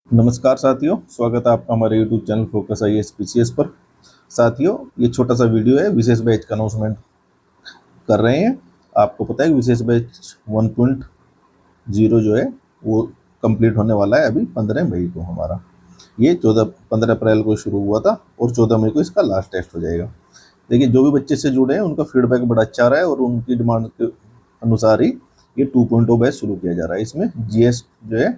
नमस्कार साथियों, स्वागत है आपका हमारे YouTube channel focus IAS PCS पर। साथियों, ये छोटा सा वीडियो है, विशेष बैच का अनाउंसमेंट कर रहे हैं। आपको पता है विशेष बैच 1.0 जो है वो कंप्लीट होने वाला है अभी 15 मई को। हमारा ये 15 अप्रैल को शुरू हुआ था और 14 मई को इसका लास्ट टेस्ट हो जाएगा। देखिए, जो भी बच्चे से जुड़े हैं उनका फीडबैक बड़ा अच्छा रहा है और उनकी डिमांड के अनुसार ही ये 2.0 बैच शुरू किया जा रहा है। इसमें GS जो है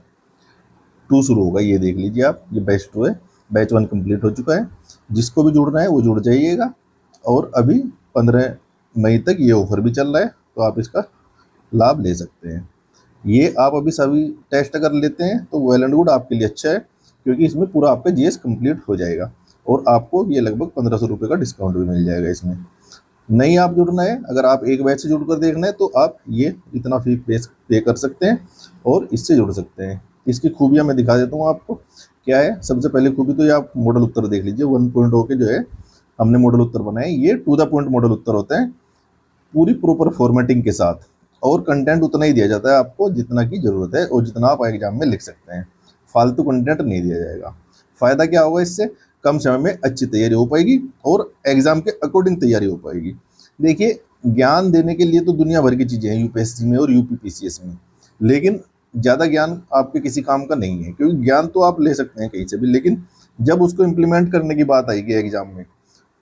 2 शुरू होगा। ये देख लीजिए आप, ये बैच 2 है। बैच 1 कंप्लीट हो चुका है। जिसको भी जुड़ना है वो जुड़ जाइएगा। और अभी 15 मई तक ये ऑफर भी चल रहा है, तो आप इसका लाभ ले सकते हैं। ये आप अभी सभी टेस्ट अगर लेते हैं तो वेल एंड गुड, आपके लिए अच्छा है, क्योंकि इसमें पूरा आपका GS कंप्लीट हो जाएगा और आपको ये लगभग 1500 रुपये का डिस्काउंट भी मिल जाएगा इसमें। नहीं आप जुड़ना है, अगर आप एक बैच से जुड़कर देखना है तो आप ये इतना फी पे कर सकते हैं और इससे जुड़ सकते हैं। इसकी खूबियाँ मैं दिखा देता हूँ आपको क्या है। सबसे पहले खूबी तो ये आप मॉडल उत्तर देख लीजिए। 1.0 के जो है हमने मॉडल उत्तर बनाए, ये टू द पॉइंट मॉडल उत्तर होते हैं, पूरी प्रॉपर फॉर्मेटिंग के साथ। और कंटेंट उतना ही दिया जाता है आपको जितना की ज़रूरत है और जितना आप एग्जाम में लिख सकते हैं। फालतू कंटेंट नहीं दिया जाएगा। फ़ायदा क्या होगा इससे? कम समय में अच्छी तैयारी हो पाएगी और एग्ज़ाम के अकॉर्डिंग तैयारी हो पाएगी। देखिए, ज्ञान देने के लिए तो दुनिया भर की चीज़ें हैं UPSC में और UPPCS में, लेकिन ज़्यादा ज्ञान आपके किसी काम का नहीं है, क्योंकि ज्ञान तो आप ले सकते हैं कहीं से भी, लेकिन जब उसको इम्प्लीमेंट करने की बात आएगी एग्जाम में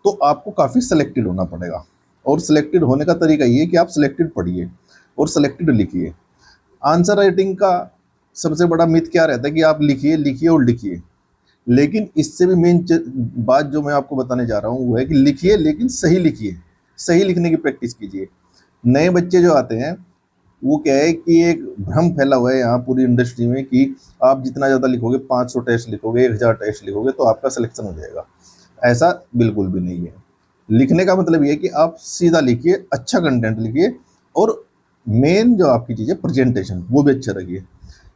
तो आपको काफ़ी सिलेक्टेड होना पड़ेगा। और सिलेक्टेड होने का तरीका ये है कि आप सिलेक्टेड पढ़िए और सिलेक्टेड लिखिए। आंसर राइटिंग का सबसे बड़ा मिथ क्या रहता है कि आप लिखिए लिखिए और लिखिए, लेकिन इससे भी मेन बात जो मैं आपको बताने जा रहा हूँ वो है कि लिखिए, लेकिन सही लिखिए। सही लिखने की प्रैक्टिस कीजिए। नए बच्चे जो आते हैं वो क्या है कि एक भ्रम फैला हुआ है यहाँ पूरी इंडस्ट्री में कि आप जितना ज़्यादा लिखोगे, 500 टेस्ट लिखोगे, 1000 टेस्ट लिखोगे तो आपका सिलेक्शन हो जाएगा। ऐसा बिल्कुल भी नहीं है। लिखने का मतलब ये है कि आप सीधा लिखिए, अच्छा कंटेंट लिखिए और मेन जो आपकी चीज़ है प्रेजेंटेशन, वो भी अच्छा रखिए।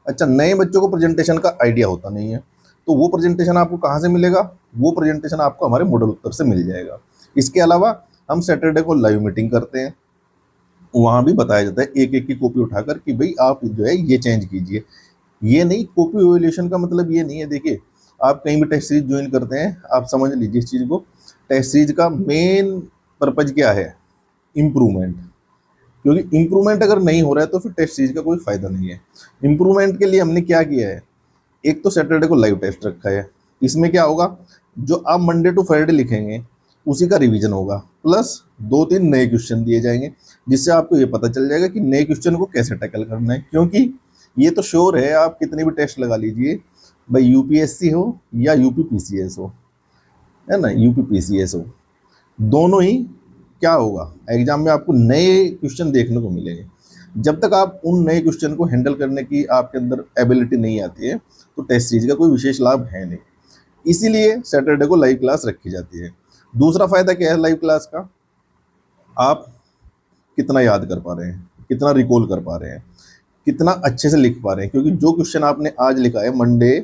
अच्छा, नए बच्चों को प्रेजेंटेशन का आइडिया होता नहीं है, तो वो प्रेजेंटेशन आपको कहाँ से मिलेगा? वो प्रेजेंटेशन आपको हमारे मॉडल उत्तर से मिल जाएगा। इसके अलावा हम सैटरडे को लाइव मीटिंग करते हैं, वहाँ भी बताया जाता है एक एक की कॉपी उठाकर कि भाई आप जो है ये चेंज कीजिए। ये नहीं, कॉपी वैल्यूएशन का मतलब ये नहीं है। देखिए, आप कहीं भी टेस्ट सीरीज ज्वाइन करते हैं, आप समझ लीजिए इस चीज़ को। टेस्ट सीरीज का मेन पर्पज क्या है? इम्प्रूवमेंट। क्योंकि इम्प्रूवमेंट अगर नहीं हो रहा है तो फिर टेस्ट सीरीज का कोई फ़ायदा नहीं है। इम्प्रूवमेंट के लिए हमने क्या किया है? एक तो सैटरडे को लाइव टेस्ट रखा है। इसमें क्या होगा, जो आप मंडे टू फ्राइडे लिखेंगे उसी का रिवीजन होगा, प्लस 2-3 नए क्वेश्चन दिए जाएंगे, जिससे आपको ये पता चल जाएगा कि नए क्वेश्चन को कैसे टैकल करना है। क्योंकि ये तो श्योर है, आप कितने भी टेस्ट लगा लीजिए, भाई UPSC हो या UPPCS हो, है ना, UPPCS हो, दोनों ही क्या होगा, एग्जाम में आपको नए क्वेश्चन देखने को मिलेंगे। जब तक आप उन नए क्वेश्चन को हैंडल करने की आपके अंदर एबिलिटी नहीं आती है तो टेस्ट सीरीज का कोई विशेष लाभ है नहीं। इसीलिए सैटरडे को लाइव क्लास रखी जाती है। दूसरा फायदा क्या है लाइव क्लास का? आप कितना याद कर पा रहे हैं, कितना रिकॉल कर पा रहे हैं, कितना अच्छे से लिख पा रहे हैं। क्योंकि जो क्वेश्चन आपने आज लिखा है Monday,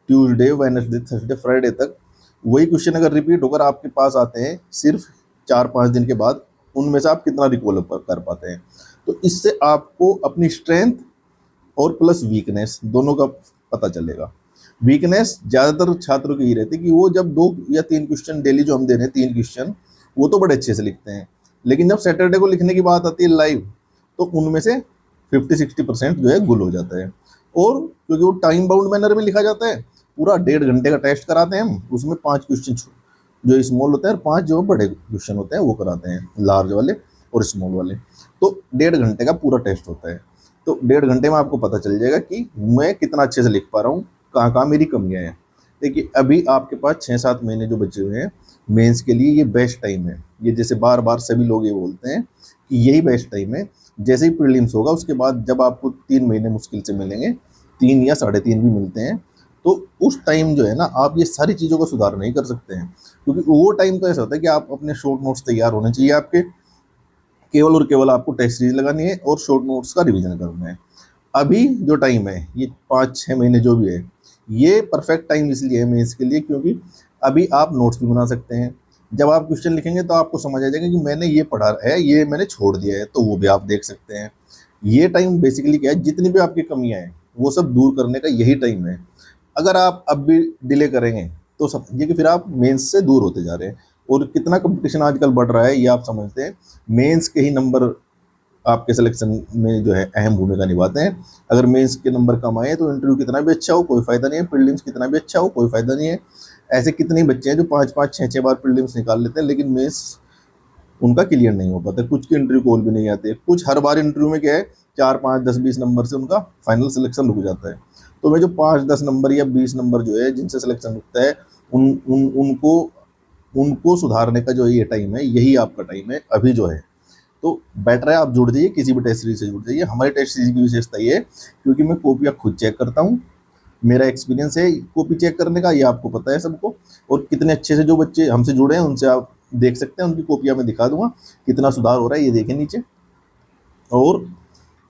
Tuesday, Wednesday, Thursday, Friday तक, वही क्वेश्चन अगर रिपीट होकर आपके पास आते हैं सिर्फ 4-5 दिन के बाद, उनमें से आप कितना रिकॉल कर पाते हैं। तो इससे आपको अपनी स्ट्रेंथ और प्लस वीकनेस दोनों का पता चलेगा। वीकनेस ज़्यादातर छात्रों की ही रहती है कि वो जब 2 या 3 क्वेश्चन डेली जो हम दे रहे हैं, 3 क्वेश्चन, वो तो बड़े अच्छे से लिखते हैं, लेकिन जब सैटरडे को लिखने की बात आती है लाइव, तो उनमें से 50-60% जो है गुल हो जाता है। और क्योंकि वो टाइम बाउंड मैनर में लिखा जाता है, पूरा 1.5 घंटे का टेस्ट कराते हैं हम, उसमें 5 क्वेश्चन जो स्मॉल होते हैं और 5 जो बड़े क्वेश्चन होते हैं वो कराते हैं, लार्ज वाले और स्मॉल वाले। तो 1.5 घंटे का पूरा टेस्ट होता है। तो 1.5 घंटे में आपको पता चल जाएगा कि मैं कितना अच्छे से लिख पा रहा हूँ, कहाँ कहाँ मेरी कमियाँ हैं। देखिए, अभी आपके पास 6-7 महीने जो बचे हुए हैं मेंस के लिए, ये बेस्ट टाइम है। ये जैसे बार बार सभी लोग ये बोलते हैं कि यही बेस्ट टाइम है। जैसे ही प्रीलिम्स होगा उसके बाद जब आपको 3 महीने मुश्किल से मिलेंगे, 3 या 3.5 भी मिलते हैं, तो उस टाइम जो है ना, आप ये सारी चीज़ों का सुधार नहीं कर सकते हैं। क्योंकि वो टाइम तो ऐसा होता है कि आप अपने शॉर्ट नोट्स तैयार होने चाहिए आपके, केवल और केवल आपको टेस्ट सीरीज लगानी है और शॉर्ट नोट्स का रिवीजन करना है। अभी जो टाइम है, ये 5-6 महीने जो भी है, ये परफेक्ट टाइम इसलिए है मेंस के लिए, क्योंकि अभी आप नोट्स भी बना सकते हैं। जब आप क्वेश्चन लिखेंगे तो आपको समझ आ जाएगा कि मैंने ये पढ़ा है, ये मैंने छोड़ दिया है, तो वो भी आप देख सकते हैं। ये टाइम बेसिकली क्या है, जितनी भी आपकी कमियां हैं वो सब दूर करने का यही टाइम है। अगर आप अब भी डिले करेंगे तो समझिए कि फिर आप मेंस से दूर होते जा रहे हैं। और कितना कंपटीशन आजकल बढ़ रहा है ये आप समझते हैं। मेंस के ही नंबर आपके सिलेक्शन में जो है अहम भूमिका निभाते हैं। अगर मेंस के नंबर कम आए तो इंटरव्यू कितना भी अच्छा हो कोई फायदा नहीं है, प्रीलिम्स कितना भी अच्छा हो कोई फायदा नहीं है। ऐसे कितने बच्चे हैं जो 5-5 6-6 बार प्रीलिम्स निकाल लेते हैं लेकिन मेंस उनका क्लियर नहीं हो पाता। कुछ के इंटरव्यू कॉल भी नहीं आते, कुछ हर बार इंटरव्यू में क्या है 4 5 10 20 नंबर से उनका फाइनल सिलेक्शन रुक जाता है। तो मैं जो 5 10 नंबर या 20 नंबर जो है जिनसे सिलेक्शन रुकता है उनको उनको सुधारने का जो ये टाइम है यही आपका टाइम है अभी जो है। तो बेटर है आप जुड़ जाइए, किसी भी टेस्ट सीरीज से जुड़ जाइए। हमारे टेस्ट सीरीज की विशेषता ये है क्योंकि मैं कॉपियाँ खुद चेक करता हूँ, मेरा एक्सपीरियंस है कॉपी चेक करने का, ये आपको पता है सबको। और कितने अच्छे से जो बच्चे हमसे जुड़े हैं उनसे आप देख सकते हैं, उनकी कॉपियाँ मैं दिखा दूंगा कितना सुधार हो रहा है, ये देखें नीचे। और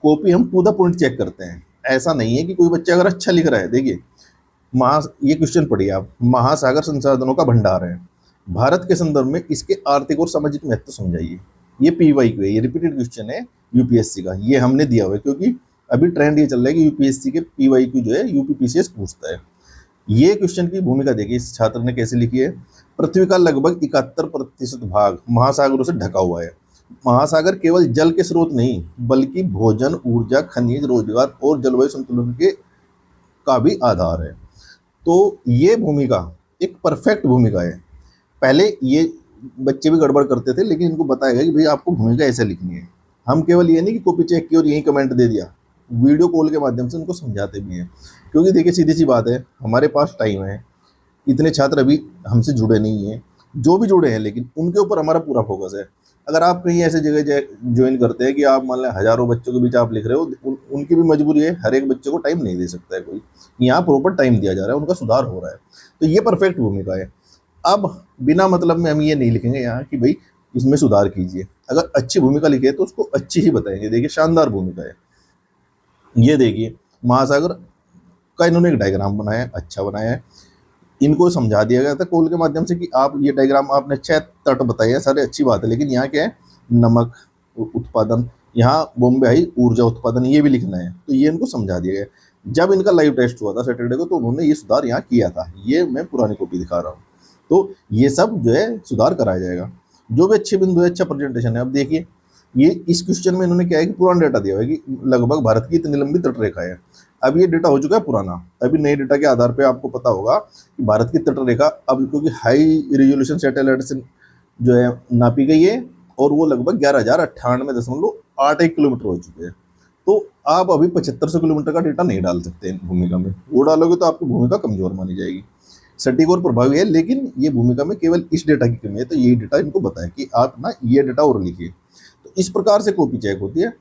कॉपी हम टू द पॉइंट चेक करते हैं। ऐसा नहीं है कि कोई बच्चा अगर अच्छा लिख रहा है, देखिए ये क्वेश्चन पढ़िए आप, महासागर संसाधनों का भंडार है, भारत के संदर्भ में इसके आर्थिक और सामाजिक महत्व समझाइए। ये PYQ है, ये रिपीटेड क्वेश्चन है यूपीएससी का, ये हमने दिया हुआ है क्योंकि अभी ट्रेंड ये चल रहा है कि यूपीएससी के PYQ जो है यूपीपीसीएस पूछता है। ये क्वेश्चन की भूमिका देखिए इस छात्र ने कैसे लिखी है। पृथ्वी का लगभग 71% भाग महासागरों से ढका हुआ है। महासागर केवल जल के स्रोत नहीं बल्कि भोजन, ऊर्जा, खनिज, रोजगार और जलवायु संतुलन के का भी आधार है। तो ये भूमिका एक परफेक्ट भूमिका है। पहले ये बच्चे भी गड़बड़ करते थे लेकिन इनको बताया गया कि भाई आपको भूमिका ऐसे लिखनी है। हम केवल ये नहीं कि कॉपी चेक की और यही कमेंट दे दिया, वीडियो कॉल के माध्यम से उनको समझाते भी हैं। क्योंकि देखिए सीधी सी बात है, हमारे पास टाइम है, इतने छात्र अभी हमसे जुड़े नहीं हैं, जो भी जुड़े हैं लेकिन उनके ऊपर हमारा पूरा फोकस है। अगर आप कहीं ऐसे जगह ज्वाइन करते हैं कि आप मान लें हज़ारों बच्चों के बीच आप लिख रहे हो, उनकी भी मजबूरी है, हर एक बच्चे को टाइम नहीं दे सकता है कोई। यहाँ प्रॉपर टाइम दिया जा रहा है, उनका सुधार हो रहा है। तो ये परफेक्ट भूमिका है। अब बिना मतलब में हम ये नहीं लिखेंगे यहाँ कि भाई इसमें सुधार कीजिए। अगर अच्छी भूमिका लिखे तो उसको अच्छी ही बताएंगे। देखिए शानदार भूमिका है। ये देखिए महासागर का इन्होंने एक डायग्राम बनाया है, अच्छा बनाया है। इनको समझा दिया गया था कॉल के माध्यम से कि आप ये डायग्राम आपने 6 तट बताए हैं, सारे अच्छी बात है, लेकिन यहाँ क्या है नमक उत्पादन, यहाँ बॉम्बे हाई ऊर्जा उत्पादन, ये भी लिखना है। तो ये इनको समझा दिया गया। जब इनका लाइव टेस्ट हुआ था सैटरडे को तो उन्होंने ये सुधार यहाँ किया था। ये मैं पुरानी कॉपी दिखा रहा हूँ। तो ये सब जो है सुधार कराया जाएगा। जो भी अच्छे बिंदु है, अच्छा प्रेजेंटेशन है। अब देखिए ये इस क्वेश्चन में इन्होंने क्या है कि पुराना डेटा दिया हुआ है कि लगभग भारत की इतनी लंबी तटरेखा है। अब ये डेटा हो चुका है पुराना, अभी नए डेटा के आधार पे आपको पता होगा कि भारत की तटरेखा अब क्योंकि हाई रिजोल्यूशन सैटेलाइट से जो है नापी गई है और वो लगभग 11,098.81 किलोमीटर हो चुके हैं। तो आप अभी 7500 किलोमीटर का डेटा नहीं डाल सकते भूमिका में। वो डालोगे तो आपकी भूमिका कमजोर मानी जाएगी। सटीक और प्रभावी है लेकिन ये भूमिका में केवल इस डेटा की कमी है। तो ये डेटा इनको बताए कि आप ना ये डेटा और लिखिए। तो इस प्रकार से कॉपी चेक होती है।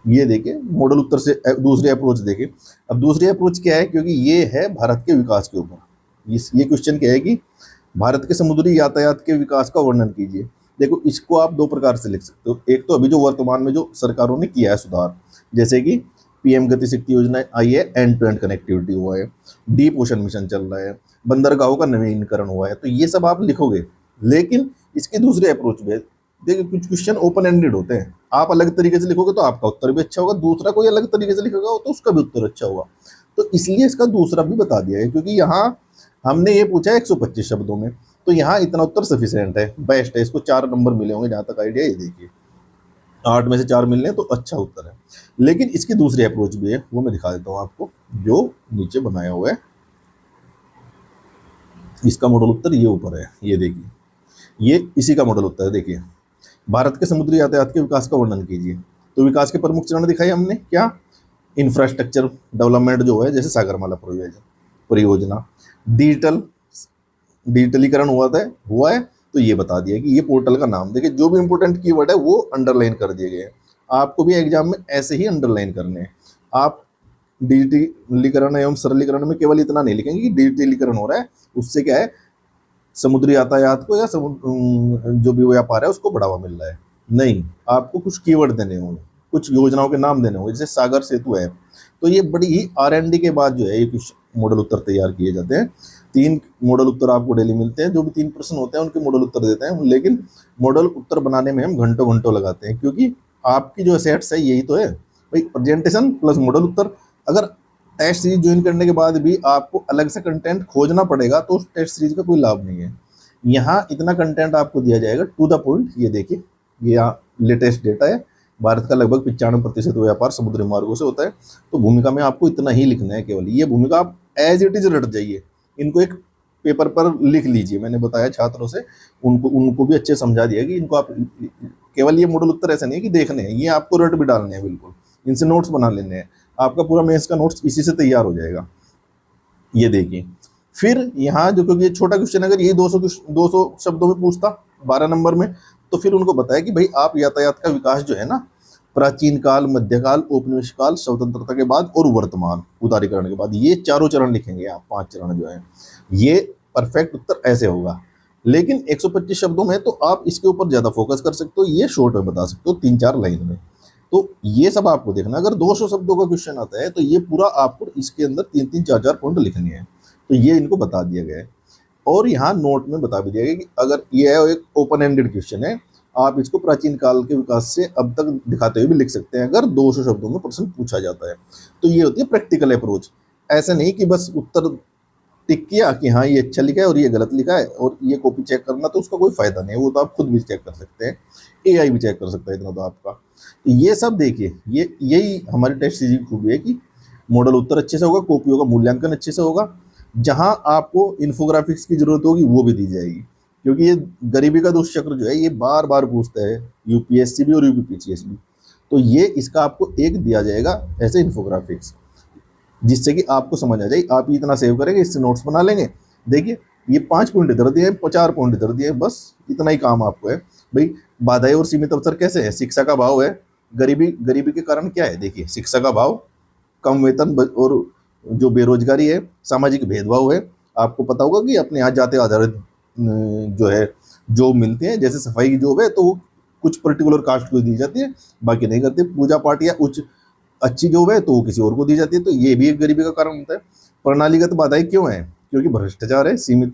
ये देखिए मॉडल उत्तर से दूसरी अप्रोच देखिए। अब दूसरी अप्रोच क्या है, क्योंकि ये है भारत के विकास के ऊपर। ये क्वेश्चन क्या है कि भारत के समुद्री यातायात के विकास का वर्णन कीजिए। देखो इसको आप दो प्रकार से लिख सकते हो। एक तो अभी जो वर्तमान में जो सरकारों ने किया है सुधार, जैसे कि पीएम गति शक्ति योजना आई है, एंड टू एंड कनेक्टिविटी हुआ है, डीप ओशन मिशन चल रहा है, बंदरगाहों का नवीनीकरण हुआ है। तो ये सब आप लिखोगे। लेकिन इसकी दूसरी अप्रोच में देखिए कुछ क्वेश्चन ओपन एंडेड होते हैं। आप अलग तरीके से लिखोगे तो आपका उत्तर भी अच्छा होगा, दूसरा कोई अलग तरीके से लिखेगा तो उसका भी उत्तर अच्छा होगा। तो इसलिए इसका दूसरा भी बता दिया है, क्योंकि यहाँ हमने ये पूछा है 125 शब्दों में, तो यहाँ इतना उत्तर सफिशिएंट है, बेस्ट है। इसको 4 नंबर मिले होंगे जहाँ तक आइडिया। ये देखिए 8 में से 4 मिलने हैं तो अच्छा उत्तर है। लेकिन इसकी दूसरी अप्रोच भी है, वो मैं दिखा देता हूँ आपको, जो नीचे बनाया हुआ है। इसका मॉडल उत्तर ये ऊपर है, ये देखिए, ये इसी का मॉडल उत्तर है। देखिए भारत के समुद्री यातायात के विकास का वर्णन कीजिए। तो विकास के प्रमुख चरण दिखाए हमने क्या, इंफ्रास्ट्रक्चर डेवलपमेंट जो है, जैसे सागरमाला परियोजना, डिजिटलीकरण हुआ है। तो ये बता दिया कि ये पोर्टल का नाम। देखिए जो भी इंपॉर्टेंट कीवर्ड है वो अंडरलाइन कर दिए गए हैं। आपको भी एग्जाम में ऐसे ही अंडरलाइन करने हैं। आप डिजिटलीकरण एवं सरलीकरण में केवल इतना नहीं लिखेंगे कि डिजिटलीकरण हो रहा है, उससे क्या है समुद्री यातायात को या जो भी व्यापार है उसको बढ़ावा मिल रहा है। नहीं, आपको कुछ कीवर्ड देने होंगे, कुछ योजनाओं के नाम देने होंगे, जैसे सागर सेतु है। तो ये बड़ी ही R&D के बाद जो है ये कुछ मॉडल उत्तर तैयार किए जाते हैं। 3 मॉडल उत्तर आपको डेली मिलते हैं। जो भी 3 प्रश्न होते हैं उनके मॉडल उत्तर देते हैं। लेकिन मॉडल उत्तर बनाने में हम घंटों घंटों लगाते हैं, क्योंकि आपकी जो सेट्स है यही तो है भाई, प्रेजेंटेशन प्लस मॉडल उत्तर। अगर टेस्ट सीरीज ज्वाइन करने के बाद भी आपको अलग से कंटेंट खोजना पड़ेगा, तो उस टेस्ट सीरीज का कोई लाभ नहीं है। यहाँ इतना कंटेंट आपको दिया जाएगा टू द पॉइंट। ये देखिए, ये यहाँ लेटेस्ट डेटा है, भारत का लगभग 95% व्यापार समुद्री मार्गों से होता है। तो भूमिका में आपको इतना ही लिखना है केवल। ये भूमिका आप एज इट इज रट जाइए, इनको एक पेपर पर लिख लीजिए। मैंने बताया छात्रों से, उनको उनको भी अच्छे समझा दिया कि इनको आप केवल ये मॉडल उत्तर ऐसा नहीं है कि देखने हैं, ये आपको रट भी डालने हैं, बिल्कुल इनसे नोट्स बना लेने हैं। आपका पूरा मेंस का नोट्स इसी से तैयार हो जाएगा। ये देखिए, फिर यहाँ जो, क्योंकि ये छोटा क्वेश्चन अगर यही 200 शब्दों में पूछता 12 नंबर में, तो फिर उनको बताया कि भाई आप यातायात का विकास जो है ना, प्राचीन काल, मध्यकाल, औपनिवेशिक काल, स्वतंत्रता के बाद और वर्तमान उदारीकरण के बाद, ये चारों चरण लिखेंगे आप, 5 चरण जो है। ये परफेक्ट उत्तर ऐसे होगा। लेकिन 125 शब्दों में तो आप इसके ऊपर ज़्यादा फोकस कर सकते हो, ये शॉर्ट में बता सकते हो 3-4 लाइन में। तो ये सब आपको देखना। अगर 200 शब्दों का क्वेश्चन आता है तो ये पूरा आपको इसके अंदर 3-3, 4-4 पॉइंट लिखने हैं। तो ये इनको बता दिया गया है। और यहाँ नोट में बता भी दिया गया कि अगर ये एक ओपन एंडेड क्वेश्चन है, आप इसको प्राचीन काल के विकास से अब तक दिखाते हुए भी लिख सकते हैं, अगर 200 शब्दों में प्रश्न पूछा जाता है। तो ये होती है प्रैक्टिकल अप्रोच। ऐसा नहीं कि बस उत्तर टिक किया कि हाँ ये अच्छा लिखा है और ये गलत लिखा है और ये कॉपी चेक करना, तो उसका कोई फायदा नहीं है। वो तो आप खुद भी चेक कर सकते हैं, एआई भी चेक कर सकता है, इतना तो आपका। तो ये सब देखिए, यही हमारी टेस्ट सीरीज की खूबी है कि मॉडल उत्तर अच्छे से होगा, कॉपियों का मूल्यांकन अच्छे से होगा। जहां आपको इन्फोग्राफिक्स की जरूरत होगी वो भी दी जाएगी, क्योंकि ये गरीबी का दुष्चक्र जो है ये बार बार पूछता है, यूपीएससी भी और यूपीपीसीएस भी। तो ये इसका आपको एक दिया जाएगा ऐसे इन्फोग्राफिक्स, जिससे कि आपको समझ आ जाए। आप ही इतना सेव करेंगे, इससे नोट्स बना लेंगे। देखिए, ये 5 पॉइंट इधर दिए हैं, 4 पॉइंट इधर दिए हैं, बस इतना ही काम आपको है। भाई, बाधाएं और सीमित अवसर कैसे है? शिक्षा का अभाव है, गरीबी के कारण क्या है? देखिए, शिक्षा का अभाव, कम वेतन और जो बेरोजगारी है, सामाजिक भेदभाव है। आपको पता होगा कि अपने यहाँ जाति आधारित जो है जॉब मिलती है, जैसे सफाई की जॉब है तो वो कुछ पर्टिकुलर कास्ट को दी जाती है, बाकी नहीं करते। पूजा पाठ या उच्च अच्छी जॉब है तो वो किसी और को दी जाती है, तो ये भी एक गरीबी का कारण होता है। प्रणालीगत बाधाएं क्यों है? क्योंकि भ्रष्टाचार है, सीमित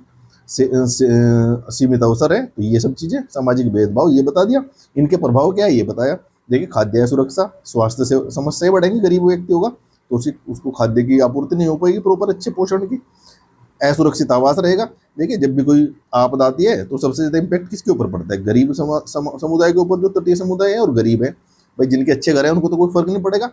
अवसर है, तो ये सब चीजें, सामाजिक भेदभाव ये बता दिया। इनके प्रभाव क्या है ये बताया। देखिए, खाद्य सुरक्षा, स्वास्थ्य से समस्याएं बढ़ेंगी, गरीब व्यक्ति होगा तो उसको खाद्य की आपूर्ति नहीं हो पाएगी प्रॉपर, अच्छे पोषण की। असुरक्षित आवास रहेगा। देखिए, जब भी कोई आपदा आती है तो सबसे ज्यादा इम्पैक्ट किसके ऊपर पड़ता है? गरीब समुदाय के ऊपर, जो तटीय समुदाय है और गरीब है। भाई, जिनके अच्छे घर है उनको तो कोई फर्क नहीं पड़ेगा।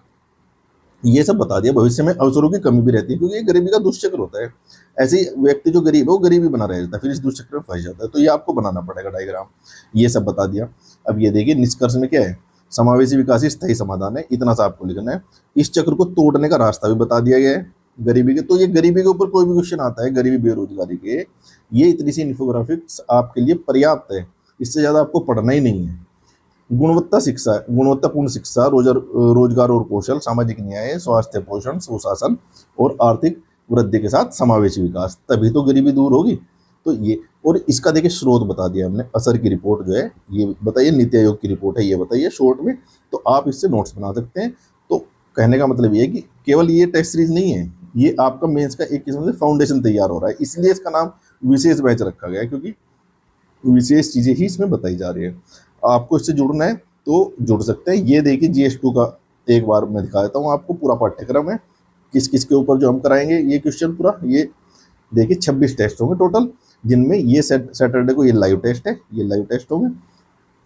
ये सब बता दिया। भविष्य में अवसरों की कमी भी रहती है, क्योंकि ये गरीबी का दुष्चक्र होता है। ऐसे ही व्यक्ति जो गरीब है वो गरीबी बना रह जाता है, फिर इस दुष्चक्र में फंस जाता है। तो ये आपको बनाना पड़ेगा डायग्राम। ये सब बता दिया। अब ये देखिए, निष्कर्ष में क्या है? समावेशी विकास ही स्थायी समाधान है, इतना सा आपको लिखना है। इस चक्र को तोड़ने का रास्ता भी बता दिया गया है गरीबी के। तो ये गरीबी के ऊपर कोई भी क्वेश्चन आता है, गरीबी बेरोजगारी के, ये इतनी सी इन्फोग्राफिक्स आपके लिए पर्याप्त है। इससे ज्यादा आपको पढ़ना ही नहीं है। गुणवत्तापूर्ण शिक्षा, रोजगार और कौशल, सामाजिक न्याय, स्वास्थ्य, पोषण, सुशासन और आर्थिक वृद्धि के साथ समावेशी विकास, तभी तो गरीबी दूर होगी। तो ये, और इसका देखिए स्रोत बता दिया हमने। असर की रिपोर्ट जो है ये बताइए, नीति आयोग की रिपोर्ट है ये बताइए शॉर्ट में। तो आप इससे नोट्स बना सकते हैं। तो कहने का मतलब ये है कि केवल ये टेस्ट सीरीज नहीं है, ये आपका मेंस का एक किस्म से फाउंडेशन तैयार हो रहा है। इसलिए इसका नाम विशेष बैच रखा गया है, क्योंकि विशेष चीजें ही इसमें बताई जा रही है। आपको इससे जुड़ना है तो जुड़ सकते हैं। ये देखिए, GS2 का एक बार मैं दिखा देता हूँ आपको, पूरा पाठ्यक्रम है किस किस के ऊपर जो हम कराएंगे। ये क्वेश्चन पूरा, ये देखिए 26 टेस्ट होंगे टोटल, जिनमें ये सैटरडे को ये लाइव टेस्ट है, ये लाइव टेस्ट होंगे,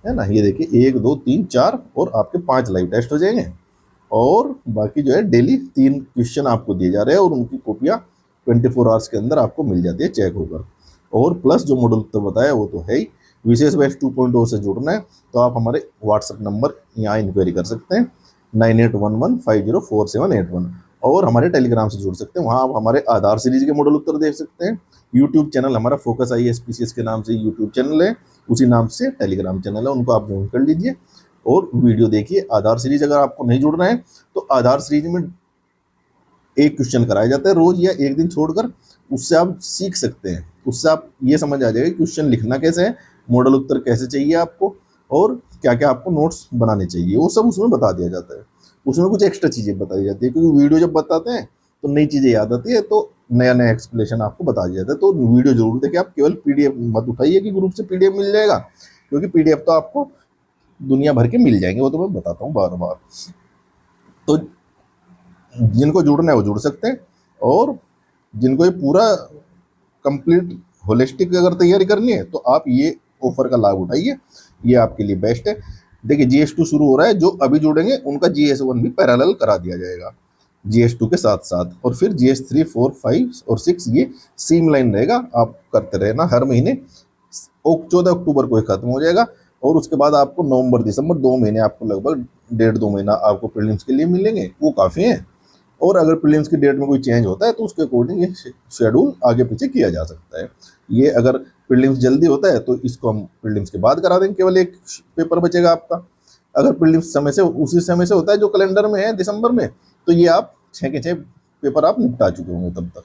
है ना। ये देखिए 1, 2, 3, 4 और आपके 5 लाइव टेस्ट हो जाएंगे। और बाकी जो है डेली 3 क्वेश्चन आपको दिए जा रहे हैं और उनकी कॉपियाँ 24 आवर्स के अंदर आपको मिल जाती है चेक होकर। और प्लस जो मॉडल तो बताया वो तो है ही। विशेष बैच 2.0 से जुड़ना है तो आप हमारे व्हाट्सएप नंबर यहाँ इंक्वायरी कर सकते हैं 9811504781, और हमारे टेलीग्राम से जुड़ सकते हैं। वहाँ आप हमारे आधार सीरीज के मॉडल उत्तर देख सकते हैं। यूट्यूब चैनल हमारा फोकस IAS PCS के नाम से यूट्यूब चैनल है, उसी नाम से टेलीग्राम चैनल है, उनको आप ज्वाइन कर लीजिए और वीडियो देखिए। आधार सीरीज अगर आपको नहीं जुड़ना है तो आधार सीरीज में एक क्वेश्चन कराया जाता है रोज या एक दिन छोड़कर, उससे आप सीख सकते हैं। उससे आप ये समझ आ जाएगा क्वेश्चन लिखना कैसे है, मॉडल उत्तर कैसे चाहिए आपको, और क्या क्या आपको नोट्स बनाने चाहिए, वो सब उसमें बता दिया जाता है। उसमें कुछ एक्स्ट्रा चीज़ें बताई जाती है, क्योंकि वीडियो जब बताते हैं तो नई चीज़ें याद आती है, तो नया नया एक्सप्लेनेशन आपको बता दिया जाता है। तो वीडियो जरूर देखिए आप, केवल PDF मत उठाइए कि ग्रुप से PDF मिल जाएगा, क्योंकि PDF तो आपको दुनिया भर के मिल जाएंगे, वो तो मैं बताता हूँ बार बार। तो जिनको जुड़ना है वो जुड़ सकते हैं, और जिनको ये पूरा कंप्लीट होलिस्टिक अगर तैयारी करनी है तो आप ये ऑफर का लाभ उठाइए, ये आपके लिए बेस्ट है। देखिए GS2 शुरू हो रहा है, जो अभी जुड़ेंगे उनका GS1 भी पैरेलल करा दिया जाएगा GS2 के साथ साथ, और फिर GS3, 4, 5 और 6 ये सीम लाइन रहेगा, आप करते रहना हर महीने। 14 अक्टूबर को ये खत्म हो जाएगा, और उसके बाद आपको नवंबर दिसंबर 2 महीने आपको लगभग 1.5-2 महीना आपको प्रीलिम्स के लिए मिलेंगे, वो काफ़ी हैं। और अगर प्रीलिम्स की डेट में कोई चेंज होता है तो उसके अकॉर्डिंग ये शेड्यूल आगे पीछे किया जा सकता है। ये अगर प्रीलिम्स जल्दी होता है तो इसको हम प्रीलिम्स के बाद करा देंगे, केवल एक पेपर बचेगा आपका। अगर प्रीलिम्स समय से उसी समय से होता है जो कैलेंडर में है दिसंबर में, तो ये आप 6 के 6 पेपर आप निपटा चुके होंगे तब तक।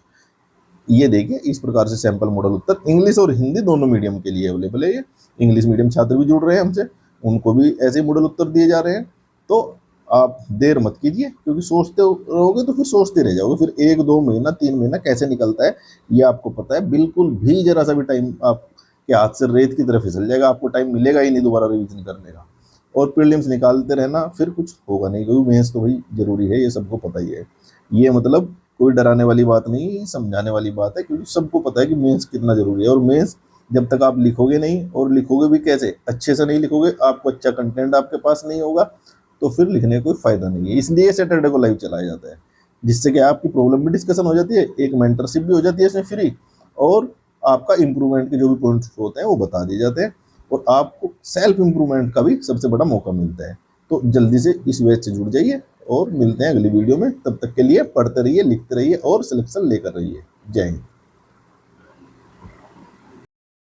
ये देखिए इस प्रकार से सैंपल मॉडल उत्तर इंग्लिश और हिंदी दोनों मीडियम के लिए अवेलेबल है। ये इंग्लिश मीडियम छात्र भी जुड़ रहे हैं हमसे, उनको भी ऐसे मॉडल उत्तर दिए जा रहे हैं। तो आप देर मत कीजिए, क्योंकि सोचते रहोगे तो फिर सोचते रह जाओगे, फिर 1-2 महीना 3 महीना कैसे निकलता है ये आपको पता है। बिल्कुल भी जरा सा भी टाइम आपके हाथ से रेत की तरह फिसल जाएगा, आपको टाइम मिलेगा ही नहीं दोबारा रिवीजन करने का। और प्रीलिम्स निकालते रहना, फिर कुछ होगा नहीं, क्योंकि मेंस तो भाई जरूरी है, ये सबको पता ही है। ये मतलब कोई डराने वाली बात नहीं, समझाने वाली बात है, क्योंकि सबको पता है कि मेंस कितना जरूरी है। और मेंस जब तक आप लिखोगे नहीं, और लिखोगे भी कैसे, अच्छे से नहीं लिखोगे, आपको अच्छा कंटेंट आपके पास नहीं होगा, तो फिर लिखने का कोई फायदा नहीं है। इसलिए सैटरडे को लाइव चलाया जाता है, जिससे कि आपकी प्रॉब्लम भी डिस्कशन हो जाती है, एक मेंटरशिप भी हो जाती है इसमें फ्री, और आपका इम्प्रूवमेंट के जो भी पॉइंट्स होते हैं वो बता दिए जाते हैं, और आपको सेल्फ इम्प्रूवमेंट का भी सबसे बड़ा मौका मिलता है। तो जल्दी से इस बैच से जुड़ जाइए, और मिलते हैं अगली वीडियो में। तब तक के लिए पढ़ते रहिए, लिखते रहिए और सिलेक्शन लेकर रहिए। जय हिंद।